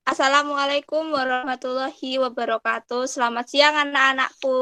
Assalamualaikum warahmatullahi wabarakatuh. Selamat siang anak-anakku.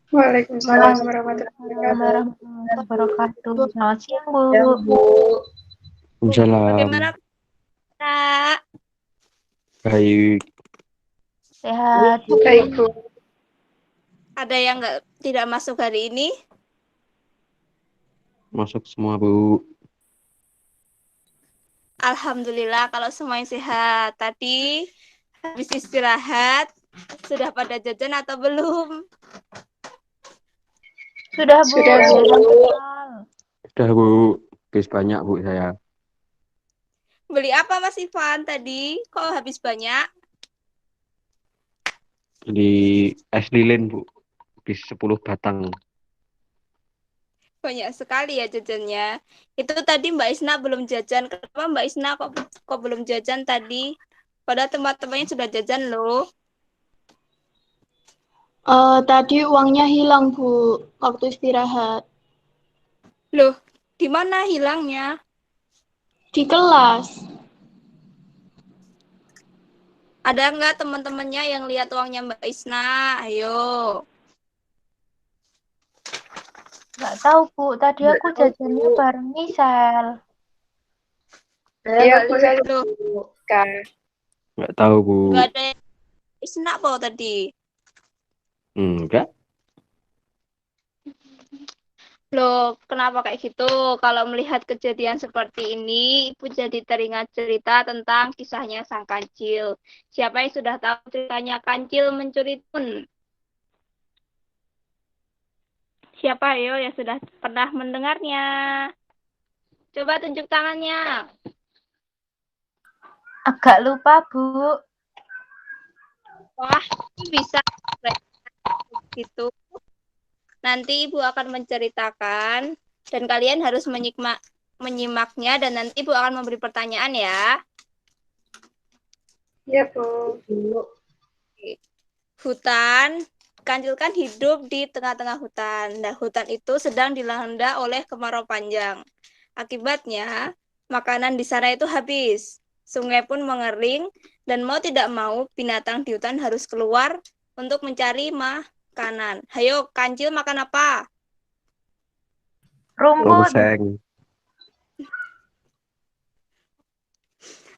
Waalaikumsalam warahmatullahi Waalaikumsalam wabarakatuh. warahmatullahi wabarakatuh. Selamat siang, Bu. Ya, Bu. Bagaimana Waalaikumsalam. Kak? Baik. Sehat. Baik, Bu. Ada yang tidak masuk hari ini? Masuk semua, Bu. Alhamdulillah kalau semuanya sehat. Tadi habis istirahat, sudah pada jajan atau belum? Sudah, Bu. Sudah, Bu. Sudah, Bu. Habis banyak, Bu, saya. Beli apa Mas Ivan tadi? Kok habis banyak? Di es lilin, Bu. Habis 10 batang. Banyak sekali ya jajannya. Itu tadi Mbak Isna belum jajan. Kenapa Mbak Isna kok belum jajan tadi? Padahal teman-temannya sudah jajan loh. Tadi uangnya hilang, Bu, waktu istirahat. Loh, di mana hilangnya? Di kelas. Ada nggak teman-temannya yang lihat uangnya Mbak Isna? Ayo. Nggak tahu, Bu. Tadi aku jajannya bareng Misal. Iya, Bu, saya Loh, buka. Nggak tahu, Bu. nggak ada yang Isna kok tadi. Enggak. Loh, kenapa kayak gitu? Kalau melihat kejadian seperti ini, Ibu jadi teringat cerita tentang kisahnya sang kancil. Siapa yang sudah tahu ceritanya kancil mencuri timun? Siapa yo yang sudah pernah mendengarnya? Coba tunjuk tangannya. Agak lupa, Bu. Wah, bisa gitu. Nanti Ibu akan menceritakan dan kalian harus menyimaknya dan nanti Ibu akan memberi pertanyaan ya. Iya, Bu. Hutan, kancil kan hidup di tengah-tengah hutan. Nah, hutan itu sedang dilanda oleh kemarau panjang. Akibatnya, makanan di sana itu habis. Sungai pun mengering dan mau tidak mau binatang di hutan harus keluar untuk mencari makanan. Hayo, kancil makan apa? Rumput. Tongseng.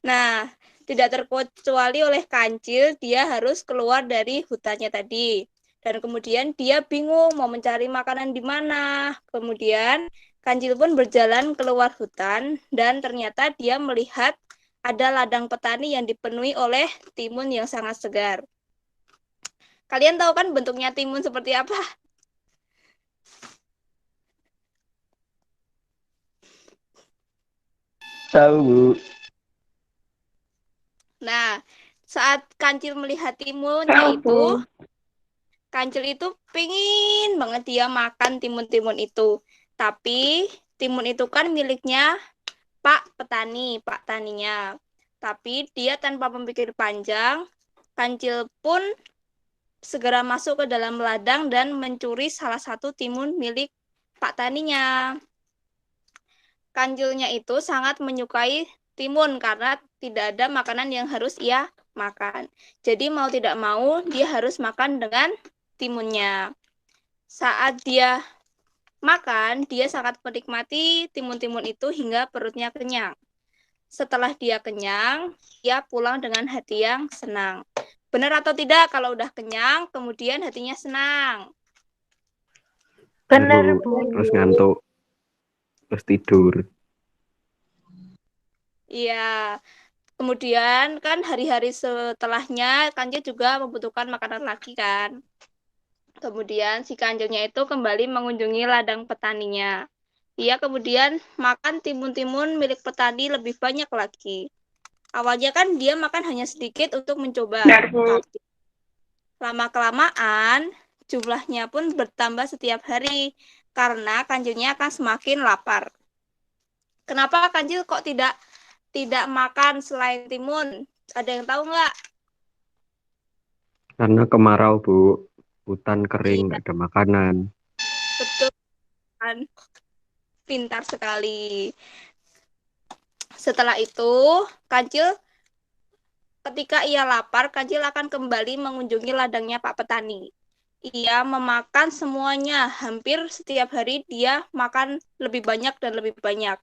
Nah, tidak terkecuali oleh kancil, dia harus keluar dari hutannya tadi. Dan kemudian dia bingung mau mencari makanan di mana. Kemudian kancil pun berjalan keluar hutan dan ternyata dia melihat ada ladang petani yang dipenuhi oleh timun yang sangat segar. Kalian tahu kan bentuknya timun seperti apa? Tahu, Bu. Nah, saat kancil melihat timunnya Tahu, Bu. kancil itu pingin banget dia makan timun-timun itu. Tapi timun itu kan miliknya Pak Petani, Pak Taninya. Tapi dia tanpa memikir panjang, kancil pun segera masuk ke dalam ladang dan mencuri salah satu timun milik Pak Taninya. Kancilnya itu sangat menyukai timun karena tidak ada makanan yang harus ia makan. Jadi mau tidak mau dia harus makan dengan timunnya. Saat dia makan, dia sangat menikmati timun-timun itu hingga perutnya kenyang. Setelah dia kenyang, dia pulang dengan hati yang senang. Benar atau tidak kalau udah kenyang, kemudian hatinya senang? Bener, Bu. Bu. Terus ngantuk. Terus tidur. Iya. Kemudian kan hari-hari setelahnya kancil juga membutuhkan makanan lagi kan. Kemudian si kancilnya itu kembali mengunjungi ladang petaninya. Dia kemudian makan timun-timun milik petani lebih banyak lagi. Awalnya kan dia makan hanya sedikit untuk mencoba. Benar, Bu. Tapi lama-kelamaan jumlahnya pun bertambah setiap hari karena kancilnya akan semakin lapar. Kenapa kancil kok tidak makan selain timun? Ada yang tahu nggak? Karena kemarau, Bu. Hutan Iya, kering, nggak ada makanan. betul kan. Pintar sekali. Setelah itu, kancil ketika ia lapar, kancil akan kembali mengunjungi ladangnya Pak Petani. Ia memakan semuanya, hampir setiap hari dia makan lebih banyak dan lebih banyak.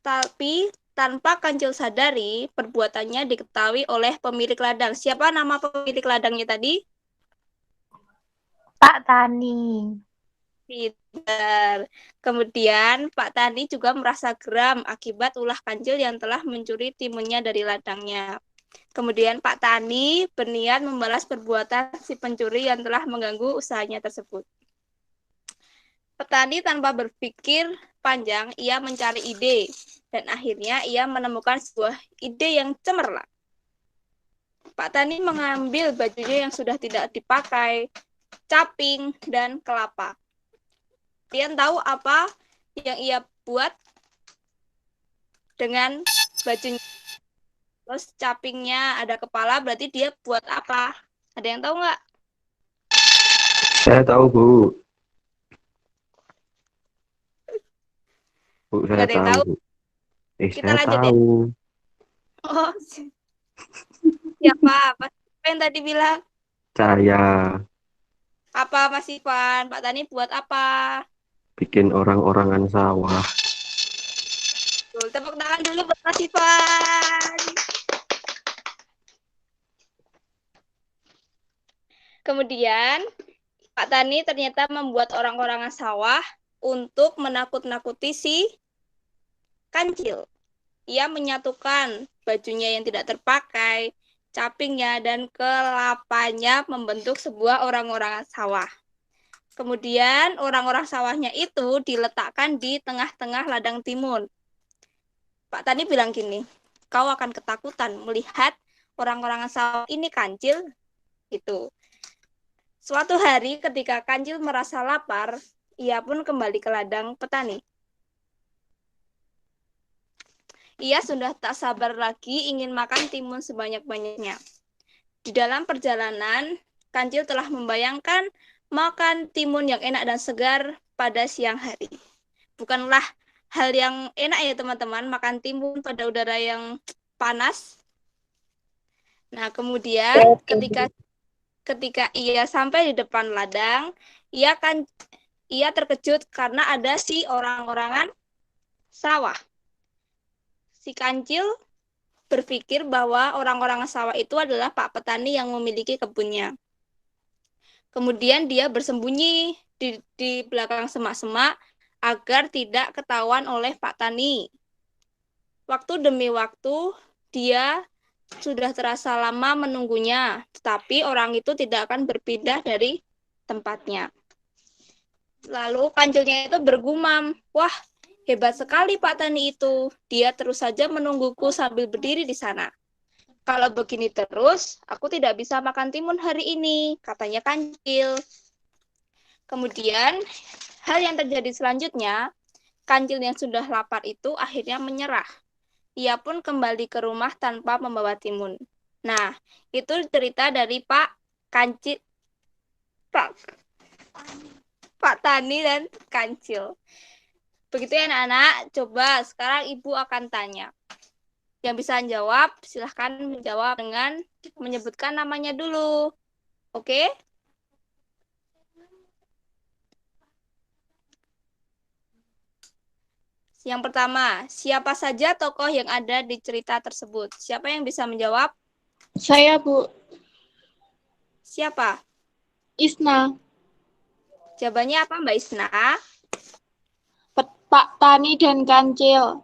Tapi tanpa kancil sadari, perbuatannya diketahui oleh pemilik ladang. Siapa nama pemilik ladangnya tadi? Pak Tani. Pintar. Kemudian Pak Tani juga merasa geram akibat ulah kancil yang telah mencuri timunnya dari ladangnya. Kemudian Pak Tani berniat membalas perbuatan si pencuri yang telah mengganggu usahanya tersebut. Petani tanpa berpikir panjang, ia mencari ide. Dan akhirnya ia menemukan sebuah ide yang cemerlang. Pak Tani mengambil bajunya yang sudah tidak dipakai, caping, dan kelapa. Kalian tahu apa yang ia buat dengan bajunya? Terus capingnya ada kepala, berarti dia buat apa? Ada yang tahu nggak? Saya tahu, Bu. Bu, Nggak saya ada yang tahu, tahu. Bu. Kita Saya lanjut ya. tahu. Oh, siapa? Apa yang tadi bilang? Saya Apa Mas Ivan? Pak Tani buat apa? bikin orang-orangan sawah. Tuh, tepuk tangan dulu buat Mas Ivan. Kemudian Pak Tani ternyata membuat orang-orangan sawah untuk menakut-nakuti si kancil. Ia menyatukan bajunya yang tidak terpakai, capingnya, dan kelapanya membentuk sebuah orang-orangan sawah. Kemudian orang-orang sawahnya itu diletakkan di tengah-tengah ladang timun. Pak Tani bilang gini, kau akan ketakutan melihat orang-orang sawah ini kancil. Gitu. Suatu hari ketika kancil merasa lapar, ia pun kembali ke ladang petani. Ia sudah tak sabar lagi ingin makan timun sebanyak-banyaknya. Di dalam perjalanan, kancil telah membayangkan makan timun yang enak dan segar pada siang hari. Bukanlah hal yang enak ya teman-teman, makan timun pada udara yang panas. Nah, kemudian ketika ia sampai di depan ladang, ia terkejut karena ada si orang-orangan sawah. Si kancil berpikir bahwa orang-orangan sawah itu adalah Pak Petani yang memiliki kebunnya. Kemudian dia bersembunyi di belakang semak-semak agar tidak ketahuan oleh Pak Tani. Waktu demi waktu, dia sudah terasa lama menunggunya, tetapi orang itu tidak akan berpindah dari tempatnya. Lalu kancilnya itu bergumam, wah hebat sekali Pak Tani itu, dia terus saja menungguku sambil berdiri di sana. Kalau begini terus, aku tidak bisa makan timun hari ini, katanya kancil. Kemudian, hal yang terjadi selanjutnya, kancil yang sudah lapar itu akhirnya menyerah. Ia pun kembali ke rumah tanpa membawa timun. Nah, itu cerita dari Pak Kancil, Pak Tani dan Kancil. Begitu ya anak-anak, coba sekarang Ibu akan tanya. Yang bisa menjawab, silahkan menjawab dengan menyebutkan namanya dulu. Oke? Yang pertama, siapa saja tokoh yang ada di cerita tersebut? Siapa yang bisa menjawab? Saya, Bu. Siapa? Isna. Jawabannya apa Mbak Isna? Pak Tani dan Kancil.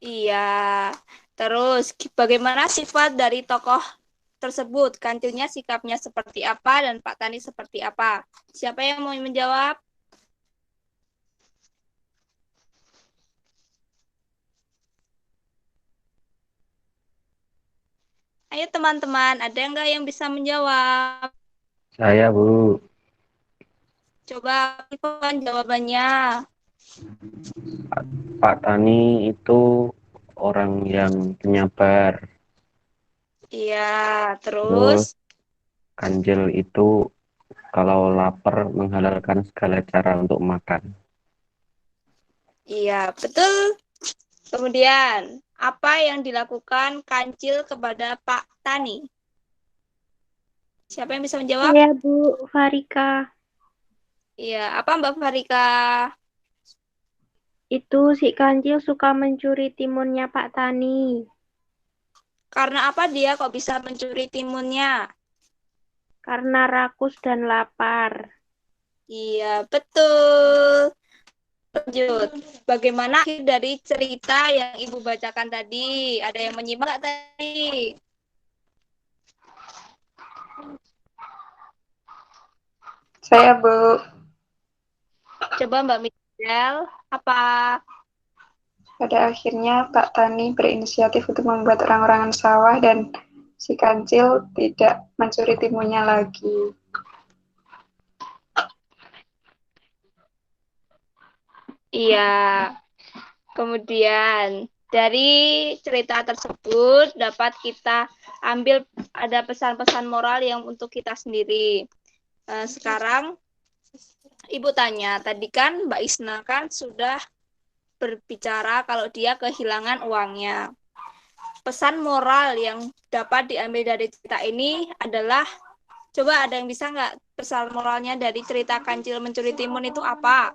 Iya. Terus, bagaimana sifat dari tokoh tersebut? Kancilnya sikapnya seperti apa dan Pak Tani seperti apa? Siapa yang mau menjawab? Ayo teman-teman, ada nggak yang bisa menjawab? Saya, Bu. Coba Ivan jawabannya. Pak Tani itu orang yang penyabar. Iya, Terus terus Kancil itu kalau lapar menghalalkan segala cara untuk makan. iya, betul. Kemudian, apa yang dilakukan Kancil kepada Pak Tani? Siapa yang bisa menjawab? Saya Bu Farika. Iya, apa Mbak Farika? Itu si Kancil suka mencuri timunnya Pak Tani. Karena apa dia kok bisa mencuri timunnya? Karena rakus dan lapar. Iya, betul. Lanjut. Bagaimana akhir dari cerita yang Ibu bacakan tadi? Ada yang menyimak nggak tadi? Saya, Bu. Coba Mbak Michelle, apa? Pada akhirnya Pak Tani berinisiatif untuk membuat orang-orangan sawah dan si Kancil tidak mencuri timunnya lagi. Iya. Kemudian dari cerita tersebut dapat kita ambil ada pesan-pesan moral yang untuk kita sendiri. Sekarang Ibu tanya, tadi kan Mbak Isna kan sudah berbicara kalau dia kehilangan uangnya. Pesan moral yang dapat diambil dari cerita ini adalah, coba ada yang bisa nggak pesan moralnya dari cerita Kancil mencuri timun itu apa?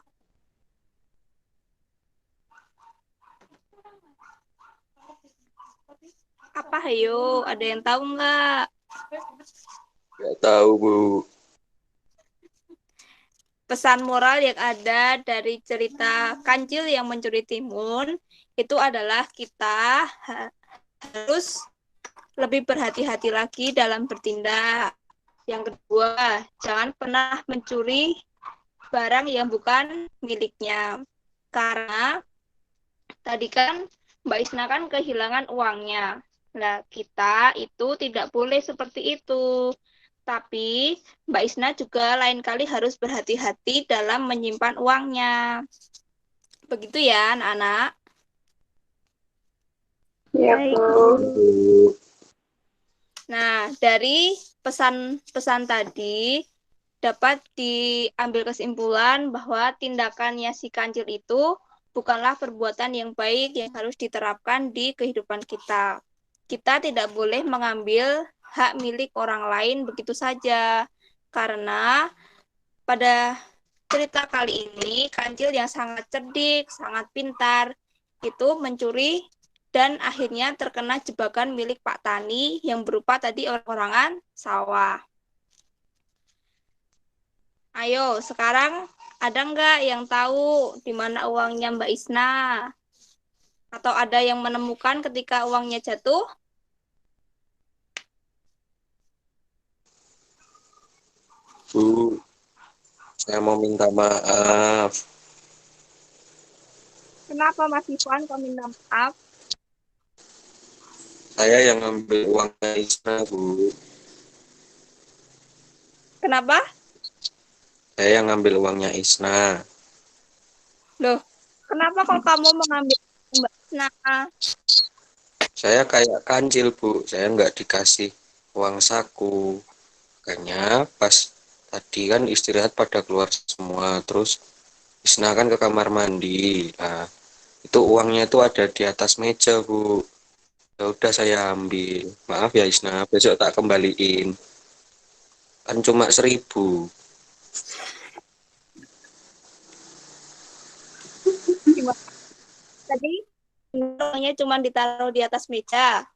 Apa, ayo? Ada yang tahu nggak? Nggak tahu, Bu. Pesan moral yang ada dari cerita Kancil yang mencuri timun itu adalah kita harus lebih berhati-hati lagi dalam bertindak. Yang kedua, jangan pernah mencuri barang yang bukan miliknya. Karena tadi kan Mbak Isna kan kehilangan uangnya. Nah, kita itu tidak boleh seperti itu. Tapi Mbak Isna juga lain kali harus berhati-hati dalam menyimpan uangnya. Begitu ya, anak-anak. Iya, Bu. Nah, dari pesan-pesan tadi dapat diambil kesimpulan bahwa tindakannya si Kancil itu bukanlah perbuatan yang baik yang harus diterapkan di kehidupan kita. Kita tidak boleh mengambil hak milik orang lain begitu saja. Karena pada cerita kali ini, Kancil yang sangat cerdik, sangat pintar, itu mencuri dan akhirnya terkena jebakan milik Pak Tani yang berupa tadi orang-orangan sawah. Ayo, sekarang ada nggak yang tahu di mana uangnya Mbak Isna? Atau ada yang menemukan ketika uangnya jatuh? Bu, saya mau minta maaf. Kenapa Mas Ivan kau minta maaf? Saya yang ngambil uangnya Isna, Bu. Kenapa? Saya yang ngambil uangnya Isna. Loh, kenapa kok kamu mengambil Mbak Isna? Saya kayak Kancil, Bu. Saya nggak dikasih uang saku. Makanya pas tadi kan istirahat pada keluar semua. Terus Isna kan ke kamar mandi. Nah, itu uangnya itu ada di atas meja, Bu. Ya udah saya ambil. Maaf ya Isna, besok tak kembaliin. Kan cuma 1.000. Tadi uangnya cuma ditaruh di atas meja.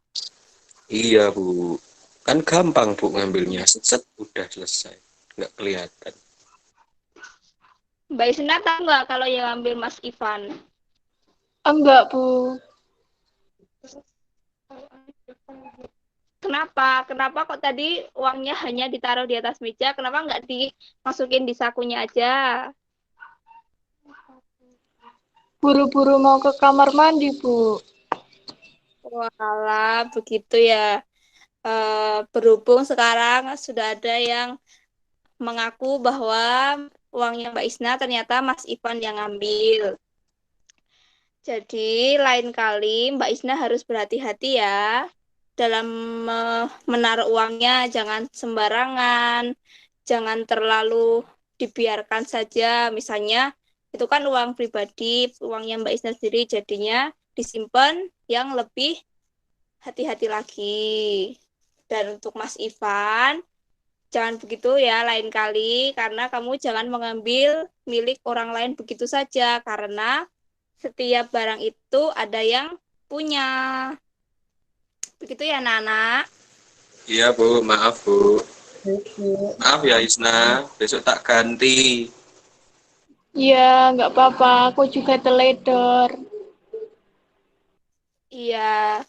Iya, Bu. Kan gampang, Bu, ngambilnya. Set, udah selesai. Nggak kelihatan. Mbak Isna tahu nggak kalau yang ambil Mas Ivan? Enggak, Bu. Kenapa? Kenapa kok tadi uangnya hanya ditaruh di atas meja? Kenapa nggak dimasukin di sakunya aja? Buru-buru mau ke kamar mandi, Bu. Walah, begitu ya. Berhubung sekarang sudah ada yang mengaku bahwa uangnya Mbak Isna ternyata Mas Ivan yang ambil. Jadi lain kali Mbak Isna harus berhati-hati ya dalam menaruh uangnya, jangan sembarangan, jangan terlalu dibiarkan saja. Misalnya itu kan uang pribadi, uangnya Mbak Isna sendiri, jadinya disimpan yang lebih hati-hati lagi. Dan untuk Mas Ivan, jangan begitu ya lain kali, karena kamu jangan mengambil milik orang lain begitu saja, karena setiap barang itu ada yang punya. Begitu ya, anak-anak? Iya, Bu. Maaf, Bu. Maaf ya, Isna. Besok tak ganti. Iya, nggak apa-apa. Aku juga teledor. Iya.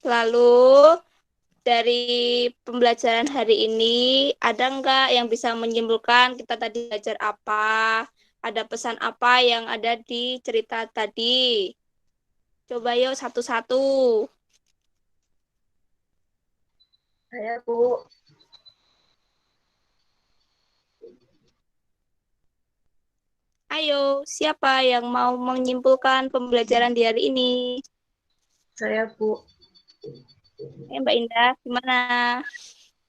Lalu dari pembelajaran hari ini, ada nggak yang bisa menyimpulkan kita tadi belajar apa? Ada pesan apa yang ada di cerita tadi? Coba yuk satu-satu. Saya, Bu. Ayo, siapa yang mau menyimpulkan pembelajaran di hari ini? Saya, Bu. Mbak Indah, gimana?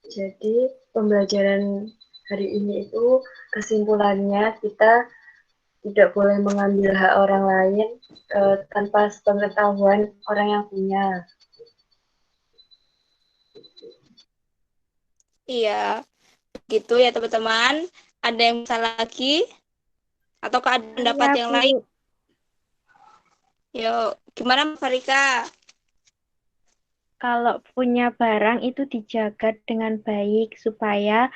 Jadi pembelajaran hari ini itu kesimpulannya kita tidak boleh mengambil hak orang lain tanpa sepengetahuan orang yang punya. Iya, begitu ya teman-teman. Ada yang salah lagi? Ataukah ada pendapat Iya, yang Bu. lain? Yuk, gimana Mbak Farika? Kalau punya barang itu dijaga dengan baik supaya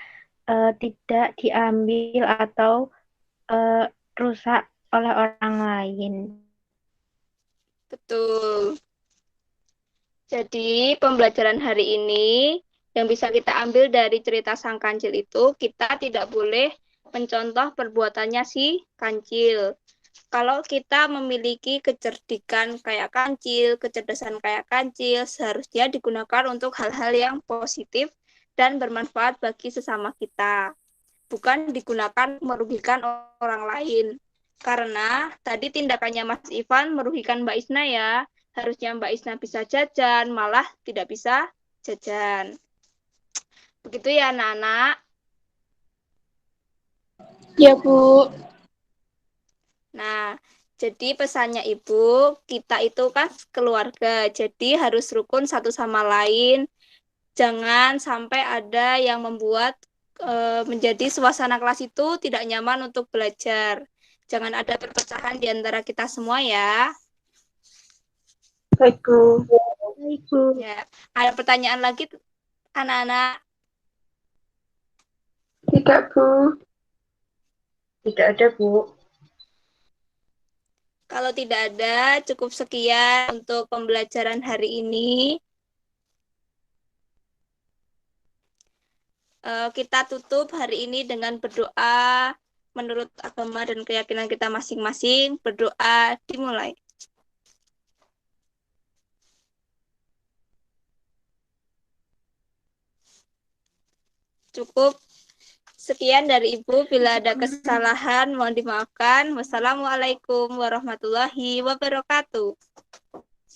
tidak diambil atau rusak oleh orang lain. Betul. Jadi, pembelajaran hari ini yang bisa kita ambil dari cerita sang kancil itu, kita tidak boleh mencontoh perbuatannya si kancil. Kalau kita memiliki kecerdikan kayak kancil, kecerdasan kayak kancil, seharusnya digunakan untuk hal-hal yang positif dan bermanfaat bagi sesama kita. Bukan digunakan merugikan orang lain. Karena tadi tindakannya Mas Ivan merugikan Mbak Isna ya. Harusnya Mbak Isna bisa jajan, malah tidak bisa jajan. Begitu ya anak-anak. Ya, Bu. Nah, jadi pesannya Ibu, kita itu kan keluarga, jadi harus rukun satu sama lain. Jangan sampai ada yang membuat menjadi suasana kelas itu tidak nyaman untuk belajar. Jangan ada perpecahan di antara kita semua ya. Baik, Bu. Baik, Bu. Ya, ada pertanyaan lagi anak-anak? Tidak, Bu. Tidak ada, Bu. Kalau tidak ada, cukup sekian untuk pembelajaran hari ini. Kita tutup hari ini dengan berdoa menurut agama dan keyakinan kita masing-masing. Berdoa dimulai. Cukup sekian dari Ibu. Bila ada kesalahan, mohon dimaafkan. Wassalamualaikum warahmatullahi wabarakatuh.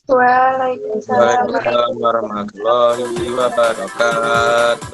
Waalaikumsalam Waalaikumsalam warahmatullahi wabarakatuh.